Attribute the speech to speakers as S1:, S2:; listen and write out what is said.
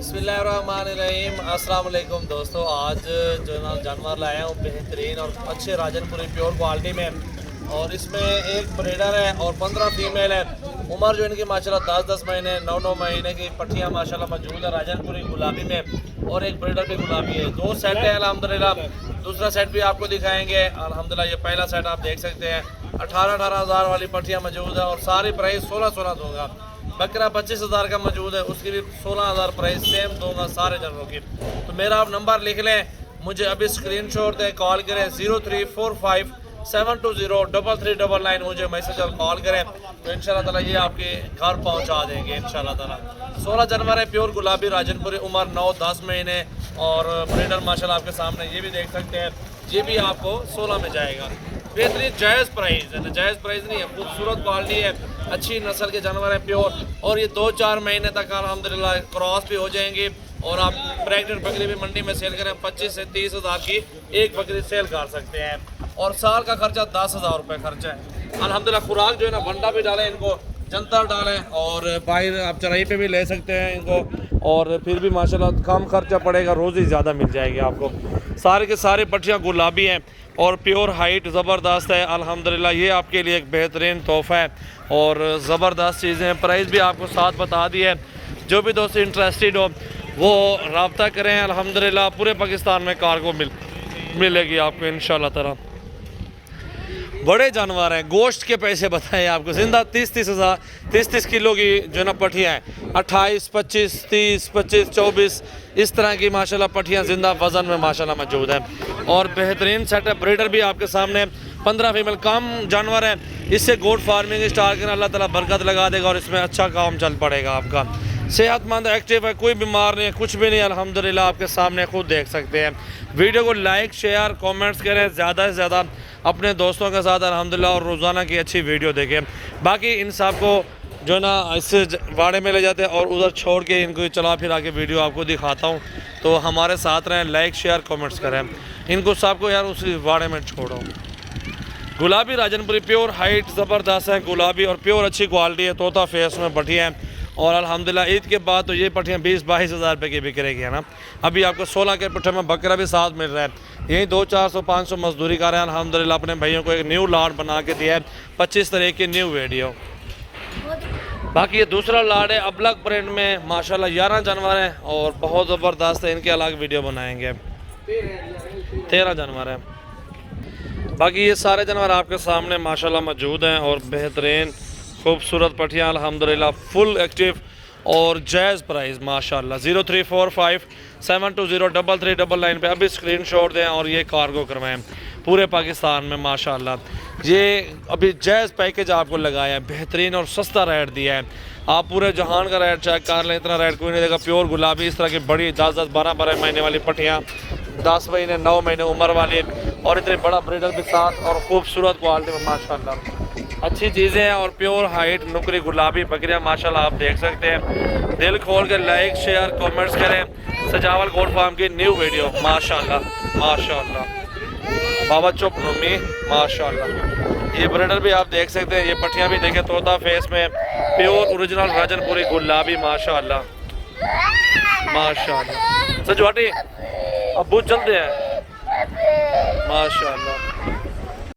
S1: बिस्मिल्लाहिर्रहमानिर्रहीम। अस्सलाम वालेकुम दोस्तों, आज जो ना जानवर लाया हूँ बेहतरीन और अच्छे राजनपुरी प्योर क्वालिटी में, और इसमें एक ब्रीडर है और 15 फीमेल है। उम्र जो इनकी माशाल्लाह 10-10 महीने 9-9 महीने की पट्टियाँ माशाल्लाह मौजूद है राजनपुरी गुलाबी में, और एक ब्रीडर भी गुलाबी है। 2 सेट है अल्हम्दुलिल्लाह। दूसरा सेट भी आपको दिखाएंगे अल्हम्दुलिल्लाह। ये पहला सेट आप देख सकते हैं, 18-18 हज़ार वाली पट्टियाँ मौजूद है और सारी प्राइस 16-16 दूंगा। बकरा 25 हज़ार का मौजूद है, उसकी भी 16 हज़ार प्राइस सेम दूंगा सारे जानवरों की। तो मेरा आप नंबर लिख लें, मुझे अभी स्क्रीनशॉट दें, कॉल करें 0345-720-3399। मुझे मैसेज और कॉल करें तो इंशाल्लाह ताला ये आपके घर पहुंचा देंगे इंशाल्लाह ताला। 16 जानवर है प्योर गुलाबी राजनपुरी, उम्र 9-10 महीने, और ब्रीडर माशाल्लाह आपके सामने ये भी देख सकते हैं। ये भी आपको 16 में जाएगा। बेहतरीन जायज़ प्राइस है, जायज़ प्राइस नहीं है, खूबसूरत क्वालिटी है, अच्छी नस्ल के जानवर है प्योर। और ये 2-4 महीने तक अल्हम्दुलिल्लाह क्रॉस भी हो जाएंगी, और आप प्रेग्नेंट बकरी भी मंडी में सेल करें 25 से 30 हज़ार की एक बकरी सेल कर सकते हैं। और साल का खर्चा 10,000 रुपये खर्चा है अल्हम्दुलिल्लाह। खुराक जो है ना, बंडा भी डालें इनको, जंतर डालें, और बाहर आप चराई पे भी ले सकते हैं इनको, और फिर भी माशाल्लाह कम खर्चा पड़ेगा, रोज़ी ज़्यादा मिल जाएगी आपको। सारे के सारे पट्टियाँ गुलाबी हैं और प्योर हाइट ज़बरदस्त है अल्हम्दुलिल्लाह। ये आपके लिए एक बेहतरीन तोहफ़ा है और ज़बरदस्त चीज़ें हैं। प्राइस भी आपको साथ बता दी है। जो भी दोस्त इंटरेस्टेड हो वो रब्ता करें अल्हम्दुलिल्लाह। पूरे पाकिस्तान में कार्गो मिलेगी आपको इंशाल्लाह ताला। बड़े जानवर हैं, गोश्त के पैसे बताएं आपको। जिंदा 30-30 किलो की जो ना पट्टियाँ हैं, 28, 25, 30, 25, 24 इस तरह की माशाल्लाह पट्टियाँ जिंदा वज़न में माशाल्लाह मौजूद है। और बेहतरीन सेटअप ब्रीडर भी आपके सामने। 15 फीमेल कम जानवर है, इससे गोट फार्मिंग स्टार्ट करना, अल्लाह ताला बरकत लगा देगा और इसमें अच्छा काम चल पड़ेगा आपका। सेहतमंद एक्टिव है, कोई बीमार नहीं है, कुछ भी नहीं अल्हम्दुलिल्लाह। आपके सामने खुद देख सकते हैं। वीडियो को लाइक शेयर कमेंट्स करें ज़्यादा से ज़्यादा अपने दोस्तों के साथ अल्हम्दुलिल्लाह, और रोज़ाना की अच्छी वीडियो देखें। बाकी इन सब को जो ना इससे वाड़े में ले जाते हैं और उधर छोड़ के इनको चला फिर आके वीडियो आपको दिखाता हूँ। तो हमारे साथ रहें, लाइक शेयर कमेंट्स करें। इनको सबको यार उसी वाड़े में छोड़ो। गुलाबी राजनपुरी प्योर हाइट ज़बरदस्त है, गुलाबी और प्योर अच्छी क्वालिटी है, तोता फेस में पट्टियाँ हैं। और अल्हम्दुलिल्लाह ईद के बाद तो ये पट्टियाँ 20-22 हज़ार रुपये की बिक रही है ना। अभी आपको 16 के पट्टे में बकरा भी साथ मिल रहा है। यही 200-400-500 मजदूरी कर रहे हैं अल्हम्दुलिल्लाह। अपने भाइयों को एक न्यू लाड बना के दिया है, 25 तारीख की न्यू वीडियो। बाकी ये दूसरा लाड है अबलग प्रिंट में, माशाल्लाह 11 जानवर हैं और बहुत ज़बरदस्त है। इनके अलग वीडियो बनाएंगे। 13 जानवर हैं। बाकी ये सारे जानवर आपके सामने माशाल्लाह मौजूद हैं और बेहतरीन खूबसूरत पट्टियाँ अल्हम्दुलिल्लाह, फुल एक्टिव और जायज़ प्राइस माशाल्लाह। 0345-720-3399 पे अभी स्क्रीनशॉट दें और ये कार्गो करवाएं पूरे पाकिस्तान में माशाल्लाह। ये अभी जायज़ पैकेज आपको लगाया है, बेहतरीन और सस्ता रेट दिया है। आप पूरे जहान का रेट चेक कर लें, इतना रेट कोई नहीं देगा। प्योर गुलाबी इस तरह की बड़ी 10-10, 12-12 महीने वाली पट्टियाँ, 10 महीने 9 महीने उम्र वाली, और इतने बड़ा ब्रीडर के साथ और खूबसूरत क्वालिटी में माशाल्लाह अच्छी चीज़ें हैं। और प्योर हाइट नुकरी गुलाबी बकरियाँ माशाल्लाह आप देख सकते हैं। दिल खोल कर लाइक शेयर कमेंट्स करें। सजावल गोट फार्म की न्यू वीडियो माशाल्लाह माशाल्लाह। बाबा चुप नुमी माशाल्लाह। ये ब्रीडर भी आप देख सकते हैं। ये पट्टियाँ भी देखें, तोता फेस में प्योर ओरिजिनल राजनपुरी गुलाबी माशाल्लाह माशाल्लाह। सजवाटी अब्बू चलते हैं माशाल्लाह।